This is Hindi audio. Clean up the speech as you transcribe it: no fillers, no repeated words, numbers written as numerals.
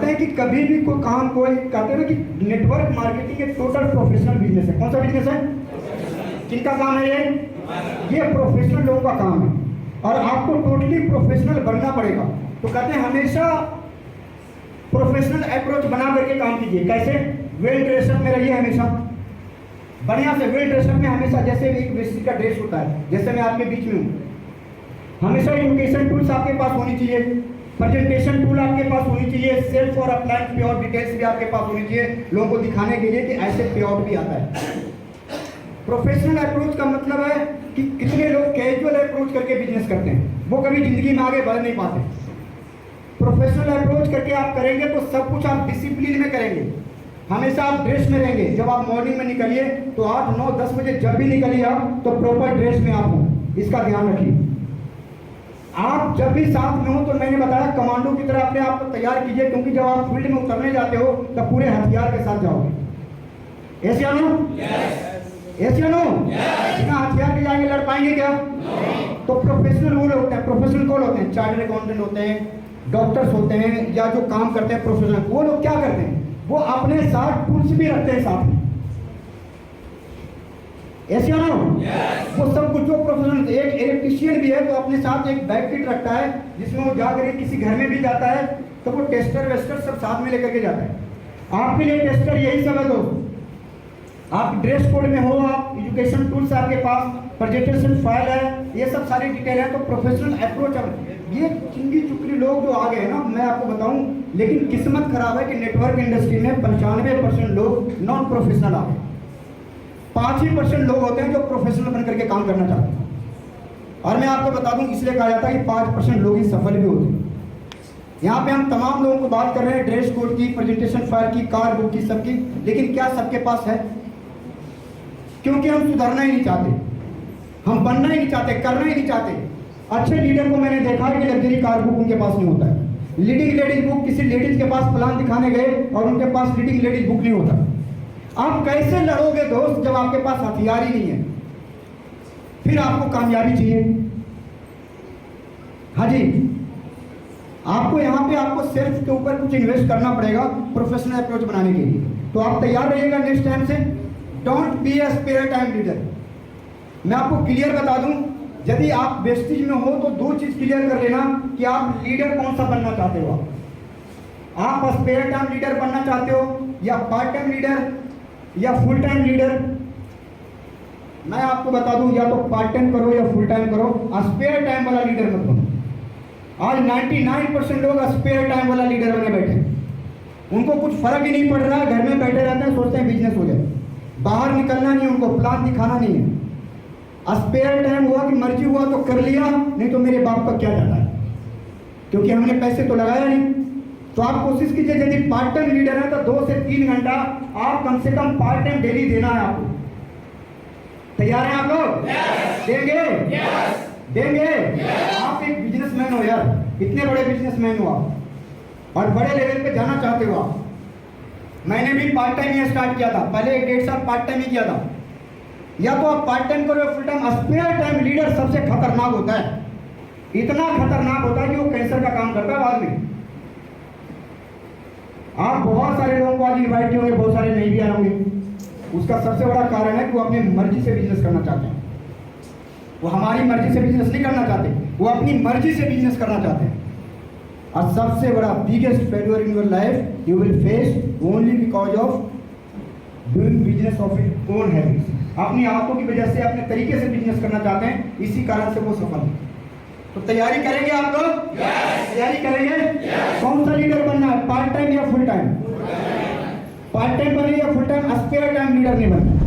कहते हैं कि कभी भी कोई काम कोई कहते हैं ना कि नेटवर्क मार्केटिंग एक टोटल प्रोफेशनल बिजनेस है। कौन सा बिजनेस है? किनका काम है ये प्रोफेशनल लोगों का काम है और आपको टोटली प्रोफेशनल बनना पड़ेगा। तो कहते हैं हमेशा प्रोफेशनल अप्रोच बना करके काम कीजिए। कैसे? वेल ड्रेसअप में रहिए, हमेशा बढ़िया से वेल ड्रेसअप में, हमेशा जैसे एक व्यक्ति का ड्रेस होता है, जैसे मैं आपके बीच में हूँ, हमेशा एजुकेशन टूल्स आपके पास होनी चाहिए, प्रेजेंटेशन टूल आपके पास होनी चाहिए, सेल्फ और अपलाइन पे आउट डिटेल्स भी आपके पास होनी चाहिए, लोगों को दिखाने के लिए कि ऐसे पे आउट भी आता है। प्रोफेशनल अप्रोच का मतलब है कि कितने लोग कैजुअल अप्रोच करके बिजनेस करते हैं, वो कभी जिंदगी में आगे बढ़ नहीं पाते। प्रोफेशनल अप्रोच करके आप करेंगे तो सब कुछ आप डिसिप्लिन में करेंगे, हमेशा आप ड्रेस में रहेंगे। जब आप मॉर्निंग में निकलिए तो 8, 9, 10 बजे जब भी निकलिए आप तो प्रॉपर ड्रेस में आप हो, इसका ध्यान रखिए। आप जब भी साथ में हो तो मैंने बताया कमांडो की तरह अपने आप को तैयार कीजिए, क्योंकि जब आप फील्ड में उतरने जाते हो तब पूरे हथियार के साथ जाओगे। ऐसे आनो ऐसे आनो बिना हथियार के जाएंगे लड़ पाएंगे क्या? तो प्रोफेशनल वो होते हैं, प्रोफेशनल कौन होते हैं? चार्टर्ड अकाउंटेंट होते हैं, डॉक्टर्स होते हैं, या जो काम करते हैं प्रोफेशनल, वो लोग क्या करते हैं? वो अपने साथ टूल्स भी रखते हैं साथ में। ऐसे ना वो सब कुछ जो प्रोफेशनल, एक इलेक्ट्रीशियन भी है तो अपने साथ एक बैग किट रखता है जिसमें वो जाकर किसी घर में भी जाता है तो वो टेस्टर वेस्टर सब साथ में लेकर के जाता है। आपके लिए टेस्टर यही सब है दोस्त। आप ड्रेस कोड में हो, आप एजुकेशन टूल्स आपके पास, प्रेजेंटेशन फाइल है, ये सब सारी डिटेल है। तो प्रोफेशनल अप्रोच, ये चिंगी चुकरी लोग जो आ गए हैं ना, मैं आपको बताऊं, लेकिन किस्मत खराब है कि नेटवर्क इंडस्ट्री में 95% लोग नॉन प्रोफेशनल आ गए। 5% लोग होते हैं जो प्रोफेशनल बन करके काम करना चाहते हैं। और मैं आपको बता दूं, इसलिए कहा जाता है कि 5% लोग ही सफल भी होते हैं। यहाँ पे हम तमाम लोगों को बात कर रहे हैं ड्रेस कोड की, प्रेजेंटेशन फाइल की, कार बुक की, सबकी, लेकिन क्या सबके पास है? क्योंकि हम सुधरना ही नहीं चाहते, हम बनना ही नहीं चाहते, करना ही नहीं चाहते। अच्छे लीडर को मैंने देखा है कि लग्जरी कार बुक उनके पास नहीं होता है। लीडिंग लेडीज बुक, किसी लेडीज के पास प्लान दिखाने गए और उनके पास लीडिंग लेडीज बुक नहीं होता। आप कैसे लड़ोगे दोस्त जब आपके पास हथियार ही नहीं है? फिर आपको कामयाबी चाहिए। हाँ जी, आपको यहाँ पे आपको सेल्फ के ऊपर कुछ इन्वेस्ट करना पड़ेगा प्रोफेशनल अप्रोच बनाने के लिए। तो आप तैयार रहिएगा नेक्स्ट टाइम से। Don't be a spare time leader. मैं आपको क्लियर बता दूं, यदि आप वेस्टेज में हो तो 2 चीज क्लियर कर लेना कि आप लीडर कौन सा बनना चाहते हो। आप स्पेयर टाइम लीडर बनना चाहते हो या पार्ट टाइम लीडर या फुल टाइम लीडर? मैं आपको बता दूं, या तो पार्ट टाइम करो या फुल टाइम करो, स्पेयर टाइम वाला लीडर मत बनो। आज 99% लोग स्पेयर टाइम वाला लीडर बने बैठे, उनको कुछ फर्क ही नहीं पड़ रहा है, घर में बैठे रहते हैं, सोचते हैं बिजनेस हो जाए, बाहर निकलना नहीं, उनको प्लान दिखाना नहीं है। स्पेयर टाइम हुआ कि मर्जी हुआ तो कर लिया, नहीं तो मेरे बाप का क्या जाता है, क्योंकि हमने पैसे तो लगाया नहीं। तो आप कोशिश कीजिए, यदि पार्ट टाइम लीडर है तो 2 से 3 घंटा आप कम से कम पार्ट टाइम डेली देना है आपको। तैयार हैं आप लोग? देंगे? देंगे? आप एक बिजनेसमैन हो यार, इतने बड़े बिजनेसमैन हो आप और बड़े लेवल पे जाना चाहते हो आप। मैंने भी पार्ट टाइम ही स्टार्ट किया था, पहले 1.5 साल पार्ट टाइम ही किया था। या तो आप पार्ट टाइम करो या full time. Spare time leader सबसे खतरनाक होता है, इतना खतरनाक होता है कि वो कैंसर का काम करता है बाद में। आप बहुत सारे लोगों को आज इन्वाइट किए होंगे, बहुत सारे नहीं भी आए होंगे। उसका सबसे बड़ा कारण है कि वो अपनी मर्जी से बिजनेस करना चाहते हैं। वो हमारी मर्जी से बिजनेस नहीं करना चाहते, वो अपनी मर्जी से बिजनेस करना चाहते हैं। और सबसे बड़ा biggest failure in your life you will face only because of doing business of it own habits. अपनी आदतों की वजह से अपने तरीके से बिजनेस करना चाहते हैं, इसी कारण से वो सफल है। तो तैयारी करेंगे आप लोग? तैयारी करेंगे? कौन सा लीडर बनना है, पार्ट टाइम या फुल टाइम? पार्ट टाइम बने या full time? Spare time leader नहीं बनना।